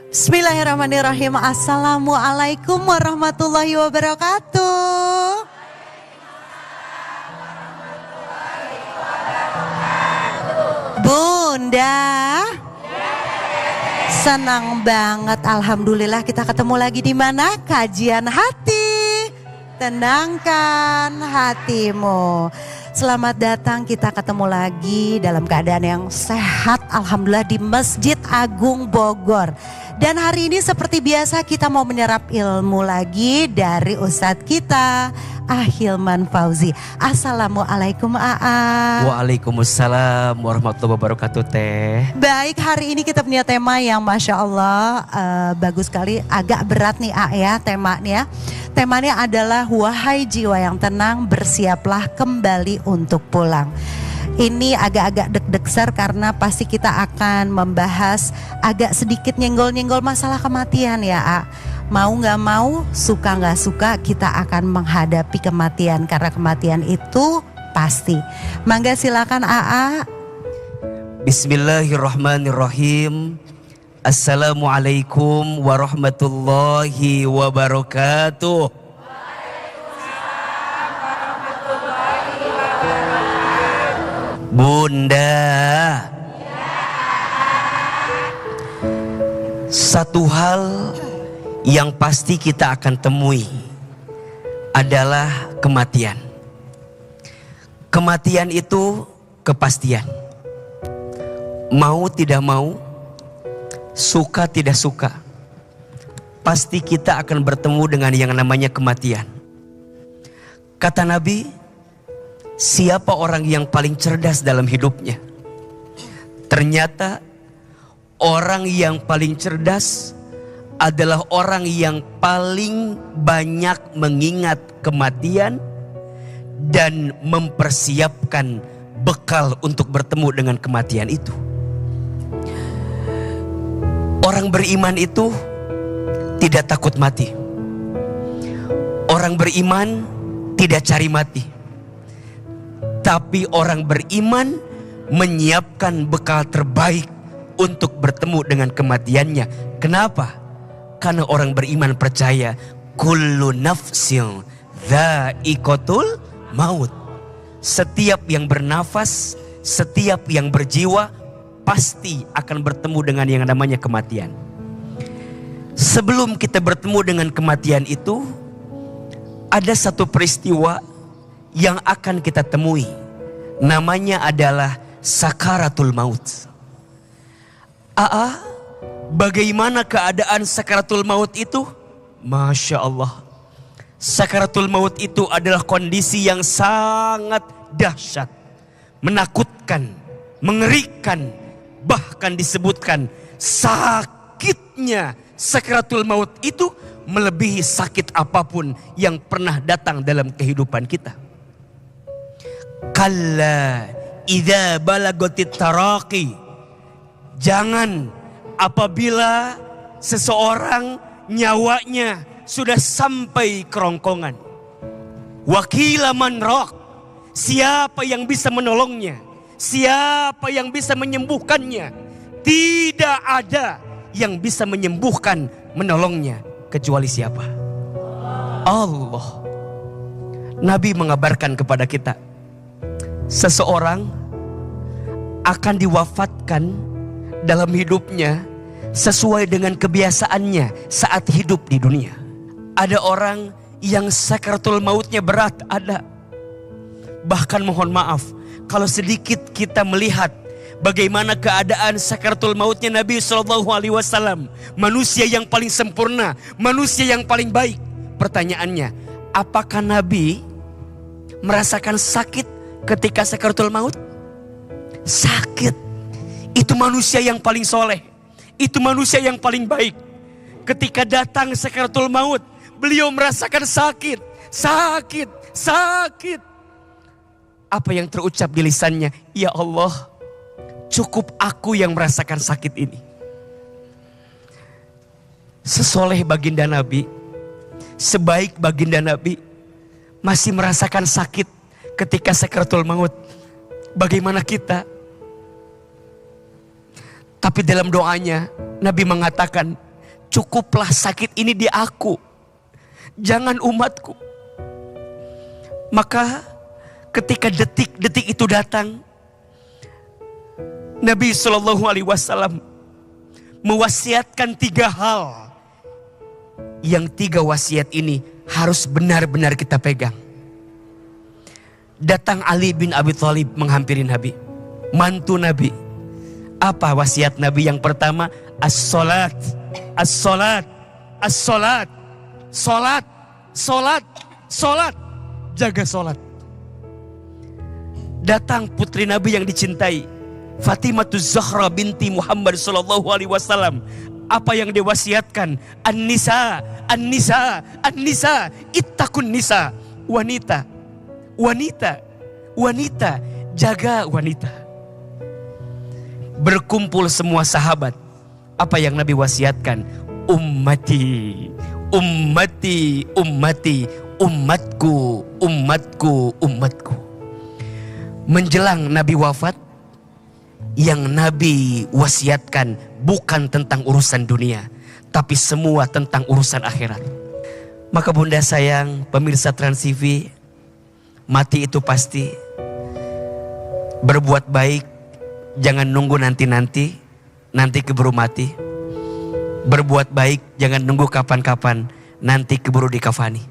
Bismillahirrahmanirrahim. Assalamualaikum warahmatullahi wabarakatuh. Bunda, senang banget. Alhamdulillah kita ketemu lagi di mana? Kajian hati. Tenangkan hatimu. Selamat datang, kita ketemu lagi dalam keadaan yang sehat. Alhamdulillah di Masjid Agung Bogor. Dan hari ini seperti biasa kita mau menyerap ilmu lagi dari Ustadz kita, Ahilman Fauzi. Assalamualaikum Aa. Waalaikumsalam warahmatullahi wabarakatuh Teh. Baik, hari ini kita punya tema yang Masya Allah bagus sekali. Agak berat nih Aa ya temanya. Temanya adalah wahai jiwa yang tenang, bersiaplah kembali untuk pulang. Ini agak-agak deg-degsar karena pasti kita akan membahas agak sedikit nyenggol-nyenggol masalah kematian ya A. Mau gak mau, suka gak suka kita akan menghadapi kematian. Karena kematian itu pasti. Mangga silakan AA. Bismillahirrahmanirrahim. Assalamualaikum warahmatullahi wabarakatuh. Bunda, satu hal yang pasti kita akan temui adalah kematian. Kematian itu kepastian. Mau tidak mau, suka tidak suka, pasti kita akan bertemu dengan yang namanya kematian. Kata Nabi, siapa orang yang paling cerdas dalam hidupnya? Ternyata orang yang paling cerdas adalah orang yang paling banyak mengingat kematian dan mempersiapkan bekal untuk bertemu dengan kematian itu. Orang beriman itu tidak takut mati. Orang beriman tidak cari mati. Tapi orang beriman menyiapkan bekal terbaik untuk bertemu dengan kematiannya. Kenapa? Karena orang beriman percaya kullu nafsin dha'iqatul maut. Setiap yang bernafas, setiap yang berjiwa pasti akan bertemu dengan yang namanya kematian. Sebelum kita bertemu dengan kematian itu, ada satu peristiwa yang akan kita temui. Namanya adalah sakaratul maut. Aa, bagaimana keadaan sakaratul maut itu? Masya Allah. Sakaratul maut itu adalah kondisi yang sangat dahsyat, menakutkan, mengerikan. Bahkan disebutkan sakitnya sakaratul maut itu melebihi sakit apapun yang pernah datang dalam kehidupan kita. Kalla idza balagatit taraqi. Jangan apabila seseorang nyawanya sudah sampai kerongkongan. Wakila man raq. Siapa yang bisa menolongnya? Siapa yang bisa menyembuhkannya? Tidak ada yang bisa menyembuhkan, menolongnya kecuali siapa? Allah. Nabi mengabarkan kepada kita, seseorang akan diwafatkan dalam hidupnya sesuai dengan kebiasaannya saat hidup di dunia. Ada orang yang sakaratul mautnya berat, ada. Bahkan mohon maaf, kalau sedikit kita melihat bagaimana keadaan sakaratul mautnya Nabi SAW, manusia yang paling sempurna, manusia yang paling baik. Pertanyaannya, apakah Nabi merasakan sakit ketika sakaratul maut? Sakit. Itu manusia yang paling soleh, itu manusia yang paling baik. Ketika datang sakaratul maut, beliau merasakan sakit, sakit, sakit. Apa yang terucap di lisannya? Ya Allah, cukup aku yang merasakan sakit ini. Sesoleh baginda Nabi, sebaik baginda Nabi, masih merasakan sakit ketika sakaratul maut. Bagaimana kita? Tapi dalam doanya Nabi mengatakan, cukuplah sakit ini di aku, jangan umatku. Maka ketika detik-detik itu datang, Nabi SAW mewasiatkan 3 hal. Yang 3 wasiat ini harus benar-benar kita pegang. Datang Ali bin Abi Thalib menghampiri Nabi, mantu Nabi. Apa wasiat Nabi yang pertama? As-salat, as-salat, as-salat, salat, salat, salat, jaga salat. Datang putri Nabi yang dicintai, Fatimah Zahra binti Muhammad sallallahu alaihi wasallam. Apa yang diwasiatkan? An-nisa, an-nisa, an-nisa, ittaqun nisa. Wanita, wanita, wanita, jaga wanita. Berkumpul semua sahabat. Apa yang Nabi wasiatkan? Ummati, ummati, ummati, umatku, umatku, umatku. Menjelang Nabi wafat, yang Nabi wasiatkan bukan tentang urusan dunia, tapi semua tentang urusan akhirat. Maka bunda sayang, pemirsa Trans TV, mati itu pasti. Berbuat baik, jangan nunggu nanti keburu mati. Berbuat baik, jangan nunggu kapan-kapan, nanti keburu dikafani.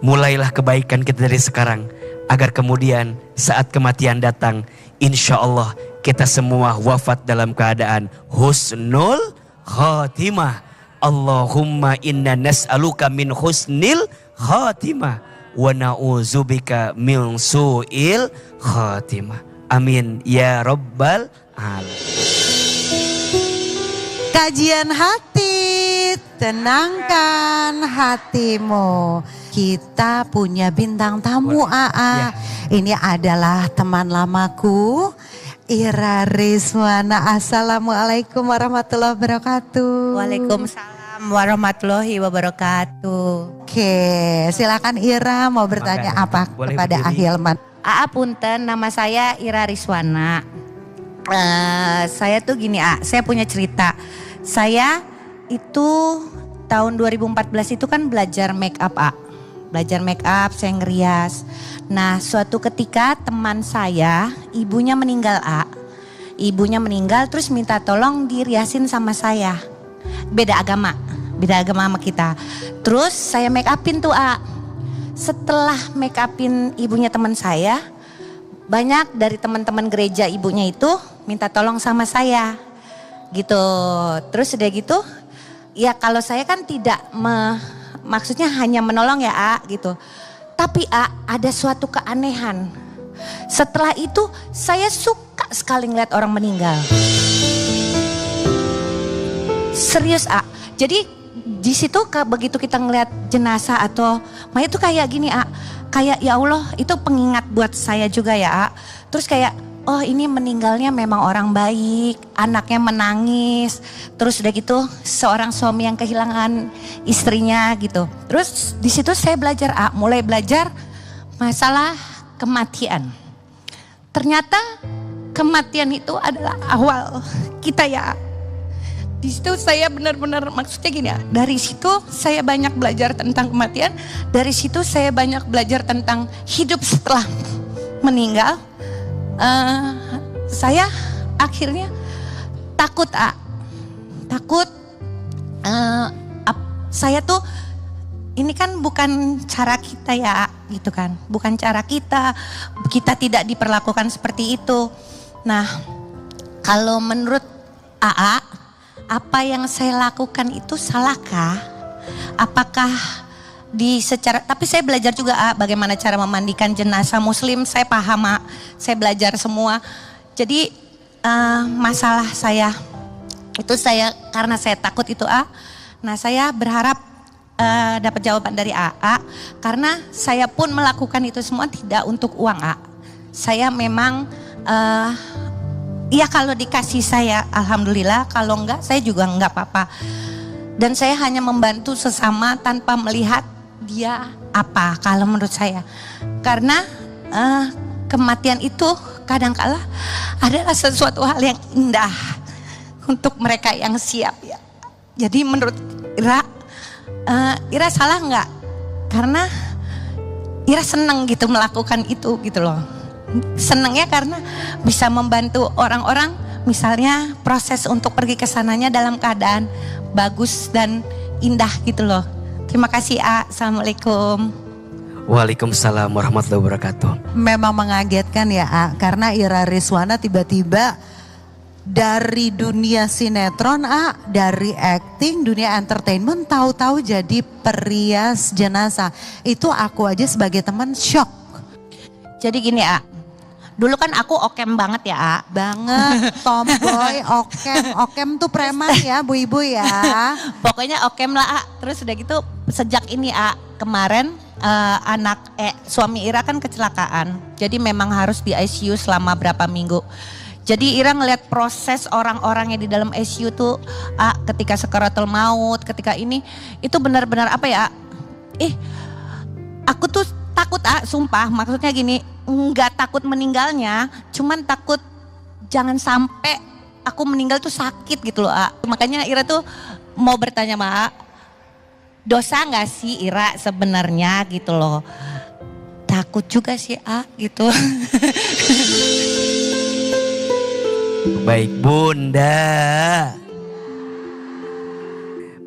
Mulailah kebaikan kita dari sekarang, agar kemudian saat kematian datang, insya Allah kita semua wafat dalam keadaan husnul khatimah. Allahumma inna nas'aluka min husnil khatimah wa na'udzubika min su'il khatimah. Amin ya rabbal alamin. Kajian hati, tenangkan hatimu. Kita punya bintang tamu AA. Ini adalah teman lamaku, Ira Rizwana. Assalamualaikum warahmatullahi wabarakatuh. Waalaikumsalam warahmatullahi wabarakatuh. Oke, silakan Ira mau bertanya apa kepada Ahilman. AA punten, nama saya Ira Rizwana. Saya tuh gini saya punya cerita. Saya itu tahun 2014 itu kan belajar make up Belajar make up, saya ngerias. Nah suatu ketika teman saya, ibunya meninggal Ibunya meninggal terus minta tolong diriasin sama saya. Beda agama sama kita. Terus saya make upin tuh Setelah make upin ibunya teman saya, banyak dari teman-teman gereja ibunya itu minta tolong sama saya. Gitu. Terus udah gitu, ya kalau saya kan tidak maksudnya hanya menolong ya gitu. Tapi ada suatu keanehan. Setelah itu saya suka sekali ngeliat orang meninggal. Serius Jadi di situ begitu kita ngeliat jenazah atau mayat itu kayak gini kayak ya Allah itu pengingat buat saya juga ya Terus kayak oh ini meninggalnya memang orang baik, anaknya menangis. Terus udah gitu seorang suami yang kehilangan istrinya gitu. Terus di situ saya belajar mulai belajar masalah kematian. Ternyata kematian itu adalah awal kita ya. Di situ saya benar-benar maksudnya gini dari situ saya banyak belajar tentang kematian. Dari situ saya banyak belajar tentang hidup setelah meninggal. Saya akhirnya takut takut saya tuh ini kan bukan cara kita ya gitu kan, bukan cara kita tidak diperlakukan seperti itu. Nah kalau menurut AA apa yang saya lakukan itu salahkah? Apakah tapi saya belajar juga bagaimana cara memandikan jenazah muslim, saya paham saya belajar semua. Jadi masalah saya itu karena saya takut itu nah saya berharap dapat jawaban dari AA karena saya pun melakukan itu semua tidak untuk uang Saya memang ya kalau dikasih saya alhamdulillah, kalau enggak saya juga enggak apa-apa. Dan saya hanya membantu sesama tanpa melihat dia apa kalau menurut saya. Karena kematian itu kadangkala adalah sesuatu hal yang indah untuk mereka yang siap ya. Jadi menurut Ira, Ira salah nggak? Karena Ira senang gitu melakukan itu gitu loh. Senangnya karena bisa membantu orang-orang, misalnya proses untuk pergi ke sananya dalam keadaan bagus dan indah gitu loh. Terima kasih Assalamualaikum. Waalaikumsalam warahmatullahi wabarakatuh. Memang mengagetkan ya karena Ira Rizwana tiba-tiba dari dunia sinetron dari acting, dunia entertainment, tahu-tahu jadi perias jenazah. Itu aku aja sebagai teman shock. Jadi gini dulu kan aku okem banget ya Banget, tomboy, okem tuh preman ya bu ibu ya. Pokoknya okem lah Terus udah gitu sejak ini kemarin suami Ira kan kecelakaan. Jadi memang harus di ICU selama berapa minggu. Jadi Ira ngeliat proses orang-orang yang di dalam ICU tuh ketika sekaratul maut, ketika ini itu benar-benar apa ya? Aku tuh takut sumpah, maksudnya gini, nggak takut meninggalnya, cuman takut jangan sampai aku meninggal tuh sakit gitu loh. Makanya Ira tuh mau bertanya sama dosa nggak sih Ira sebenarnya gitu loh? Takut juga sih gitu. Baik Bunda.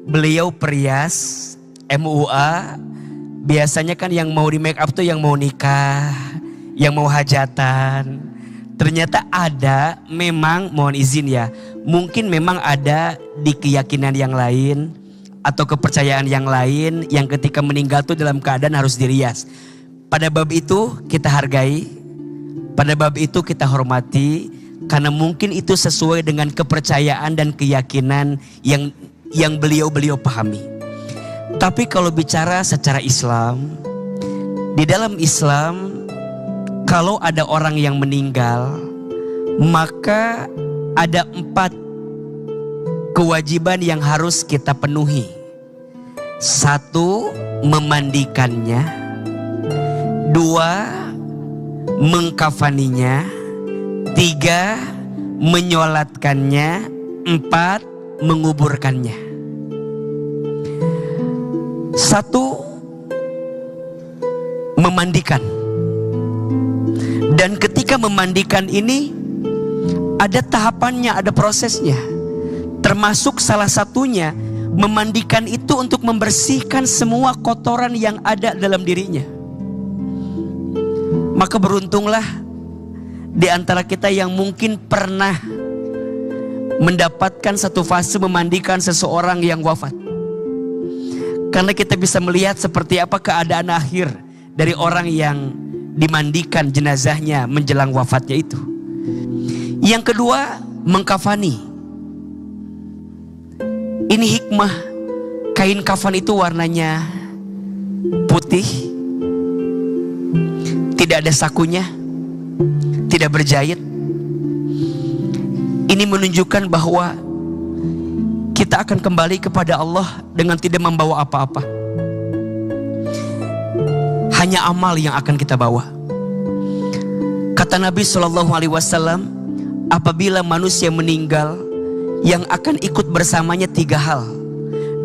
Beliau perias MUA. Biasanya kan yang mau di make up tuh yang mau nikah, yang mau hajatan. Ternyata ada, memang mohon izin ya, mungkin memang ada di keyakinan yang lain atau kepercayaan yang lain yang ketika meninggal tuh dalam keadaan harus dirias. Pada bab itu kita hargai, pada bab itu kita hormati, karena mungkin itu sesuai dengan kepercayaan dan keyakinan yang beliau pahami. Tapi kalau bicara secara Islam, di dalam Islam kalau ada orang yang meninggal, maka ada 4 kewajiban yang harus kita penuhi. 1, memandikannya. 2, mengkafaninya. 3, menyolatkannya. 4, menguburkannya. 1, memandikan. Dan ketika memandikan ini ada tahapannya, ada prosesnya. Termasuk salah satunya memandikan itu untuk membersihkan semua kotoran yang ada dalam dirinya. Maka beruntunglah di antara kita yang mungkin pernah mendapatkan satu fase memandikan seseorang yang wafat. Karena kita bisa melihat seperti apa keadaan akhir dari orang yang dimandikan jenazahnya menjelang wafatnya itu. Yang kedua, mengkafani. Ini hikmah. Kain kafan itu warnanya putih, tidak ada sakunya, tidak berjahit. Ini menunjukkan bahwa kita akan kembali kepada Allah dengan tidak membawa apa-apa. Hanya amal yang akan kita bawa. Kata Nabi SAW, apabila manusia meninggal, yang akan ikut bersamanya 3 hal.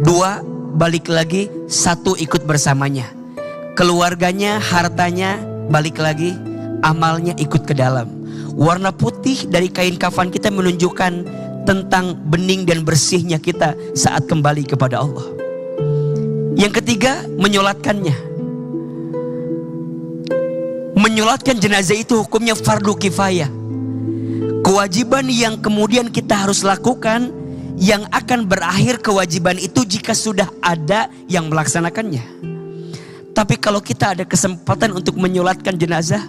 2, balik lagi. 1, ikut bersamanya. Keluarganya, hartanya, balik lagi. Amalnya ikut ke dalam. Warna putih dari kain kafan kita menunjukkan tentang bening dan bersihnya kita saat kembali kepada Allah. Yang ketiga, menyolatkannya. Menyolatkan jenazah itu hukumnya fardu kifayah. Kewajiban yang kemudian kita harus lakukan, yang akan berakhir kewajiban itu jika sudah ada yang melaksanakannya. Tapi kalau kita ada kesempatan untuk menyolatkan jenazah,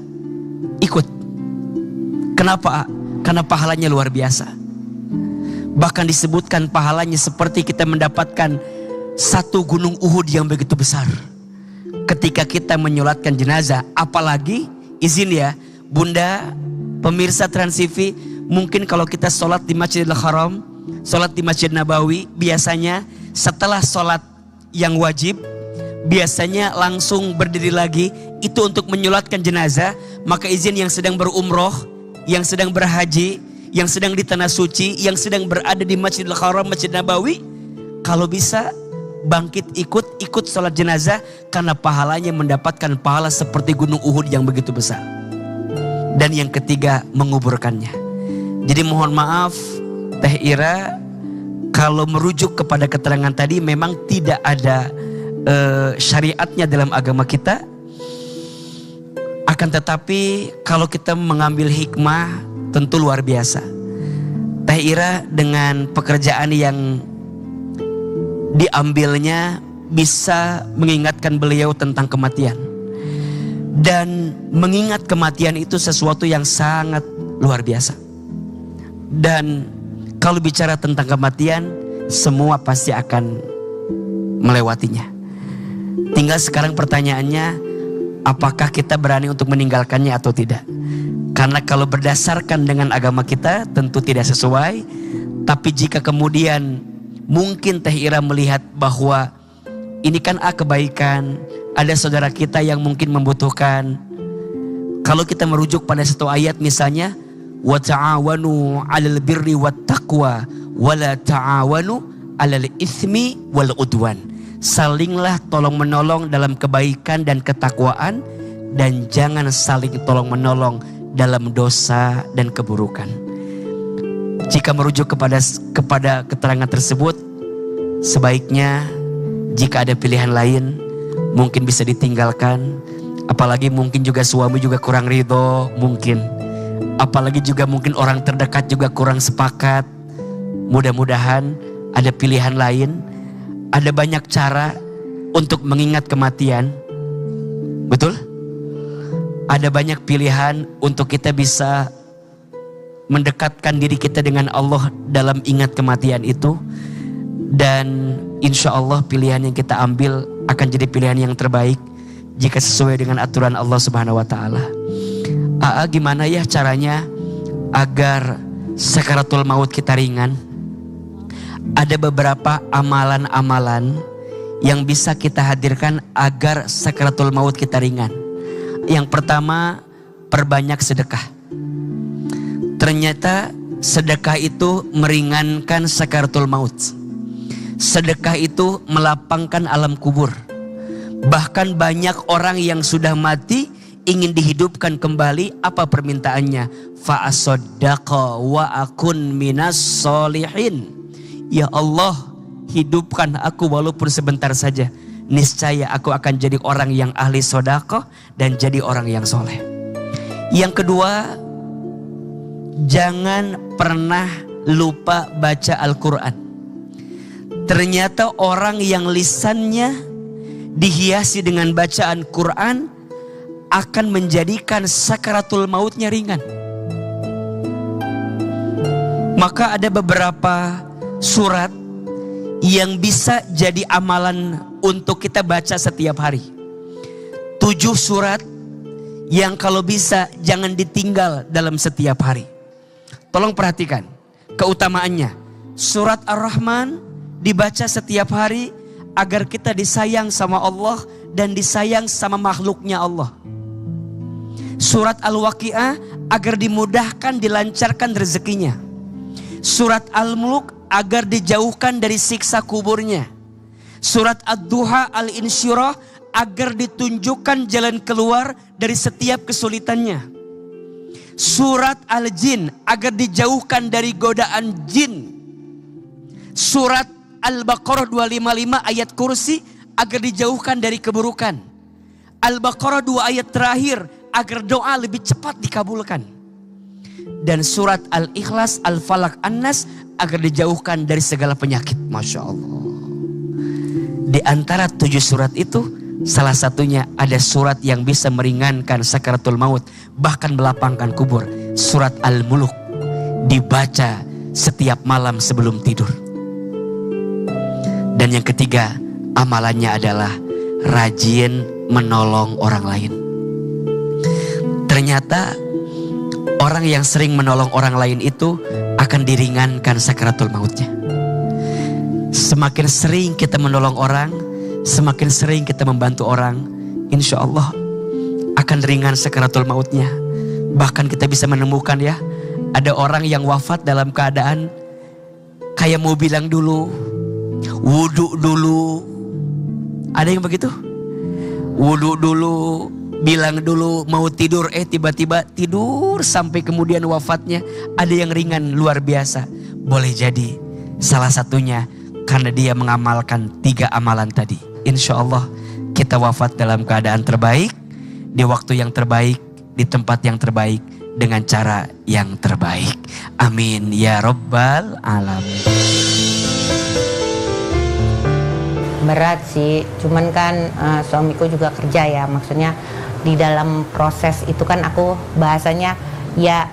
ikut. Kenapa? Karena pahalanya luar biasa. Bahkan disebutkan pahalanya seperti kita mendapatkan 1 gunung Uhud yang begitu besar ketika kita menyolatkan jenazah. Apalagi, izin ya Bunda, pemirsa Trans TV, mungkin kalau kita sholat di Masjidil Haram, sholat di Masjid Nabawi, biasanya setelah sholat yang wajib, biasanya langsung berdiri lagi, itu untuk menyolatkan jenazah. Maka izin yang sedang berumroh, yang sedang berhaji, yang sedang di tanah suci, yang sedang berada di Masjidil Haram, Masjid Nabawi, Kalau bisa bangkit ikut sholat jenazah, karena pahalanya mendapatkan pahala seperti gunung Uhud yang begitu besar. Dan yang ketiga, menguburkannya. Jadi mohon maaf Teh Ira, kalau merujuk kepada keterangan tadi memang tidak ada syariatnya dalam agama kita. Akan tetapi kalau kita mengambil hikmah tentu luar biasa. Teh Ira dengan pekerjaan yang diambilnya bisa mengingatkan beliau tentang kematian. Dan mengingat kematian itu sesuatu yang sangat luar biasa. Dan kalau bicara tentang kematian, semua pasti akan melewatinya. Tinggal sekarang pertanyaannya, apakah kita berani untuk meninggalkannya atau tidak? Karena kalau berdasarkan dengan agama kita tentu tidak sesuai. Tapi jika kemudian mungkin Teh Ira melihat bahwa ini kan kebaikan, ada saudara kita yang mungkin membutuhkan. Kalau kita merujuk pada satu ayat misalnya, wa ta'awanu 'alal birri wat taqwa wa la ta'awanu 'alal itsmi wal udwan. Salinglah tolong menolong dalam kebaikan dan ketakwaan, dan jangan saling tolong menolong dalam dosa dan keburukan. Jika merujuk kepada keterangan tersebut, sebaiknya jika ada pilihan lain mungkin bisa ditinggalkan. Apalagi mungkin juga suami juga kurang ridho, mungkin. Apalagi juga mungkin orang terdekat juga kurang sepakat. Mudah-mudahan ada pilihan lain. Ada banyak cara untuk mengingat kematian. Betul? Ada banyak pilihan untuk kita bisa mendekatkan diri kita dengan Allah dalam ingat kematian itu. Dan insya Allah pilihan yang kita ambil akan jadi pilihan yang terbaik jika sesuai dengan aturan Allah Subhanahu wa Ta'ala. Gimana ya caranya agar sakaratul maut kita ringan? Ada beberapa amalan-amalan yang bisa kita hadirkan agar sakaratul maut kita ringan. Yang pertama, perbanyak sedekah. Ternyata sedekah itu meringankan sakaratul maut. Sedekah itu melapangkan alam kubur. Bahkan banyak orang yang sudah mati ingin dihidupkan kembali. Apa permintaannya? Fa'asaddaqa wa akun minas solihin. Ya Allah, hidupkan aku walaupun sebentar saja. Niscaya aku akan jadi orang yang ahli sedekah dan jadi orang yang soleh. Yang kedua, jangan pernah lupa baca Al-Quran. Ternyata orang yang lisannya dihiasi dengan bacaan Quran akan menjadikan sakaratul mautnya ringan. Maka ada beberapa surat yang bisa jadi amalan untuk kita baca setiap hari. 7 surat yang kalau bisa jangan ditinggal dalam setiap hari. Tolong perhatikan keutamaannya. Surat Ar-Rahman dibaca setiap hari agar kita disayang sama Allah dan disayang sama makhluknya Allah. Surat Al-Waqi'ah agar dimudahkan, dilancarkan rezekinya. Surat Al-Mulk agar dijauhkan dari siksa kuburnya. Surat Ad-Duha Al-Insyirah agar ditunjukkan jalan keluar dari setiap kesulitannya. Surat Al-Jin agar dijauhkan dari godaan jin. Surat Al-Baqarah 255 ayat kursi agar dijauhkan dari keburukan. Al-Baqarah 2 ayat terakhir agar doa lebih cepat dikabulkan. Dan surat Al-Ikhlas, Al-Falaq, An-Nas agar dijauhkan dari segala penyakit. Masya Allah. Di antara 7 surat itu, salah satunya ada surat yang bisa meringankan sakaratul maut, bahkan melapangkan kubur. Surat Al-Mulk dibaca setiap malam sebelum tidur. Dan yang ketiga, amalannya adalah rajin menolong orang lain. Ternyata orang yang sering menolong orang lain itu akan diringankan sakaratul mautnya. Semakin sering kita menolong orang, semakin sering kita membantu orang, insya Allah akan ringan sakaratul mautnya. Bahkan kita bisa menemukan ya, ada orang yang wafat dalam keadaan kayak mau bilang dulu, Wudhu dulu. Ada yang begitu? Wudhu dulu, bilang dulu mau tidur, tiba-tiba tidur sampai kemudian wafatnya. Ada yang ringan luar biasa. Boleh jadi salah satunya karena dia mengamalkan 3 amalan tadi. Insya Allah kita wafat dalam keadaan terbaik, di waktu yang terbaik, di tempat yang terbaik, dengan cara yang terbaik. Amin ya Rabbal Alamin. Berat sih, cuman kan suamiku juga kerja ya, maksudnya di dalam proses itu kan aku bahasanya ya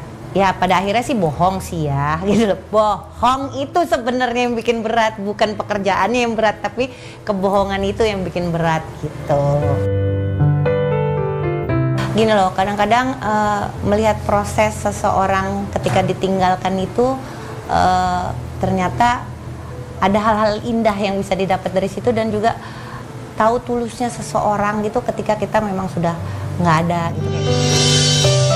pada akhirnya sih bohong sih ya gitu loh. Bohong itu sebenarnya yang bikin berat, bukan pekerjaannya yang berat, tapi kebohongan itu yang bikin berat gitu. Gini loh, kadang-kadang melihat proses seseorang ketika ditinggalkan itu ternyata ada hal-hal indah yang bisa didapat dari situ, dan juga tahu tulusnya seseorang gitu ketika kita memang sudah nggak ada gitu.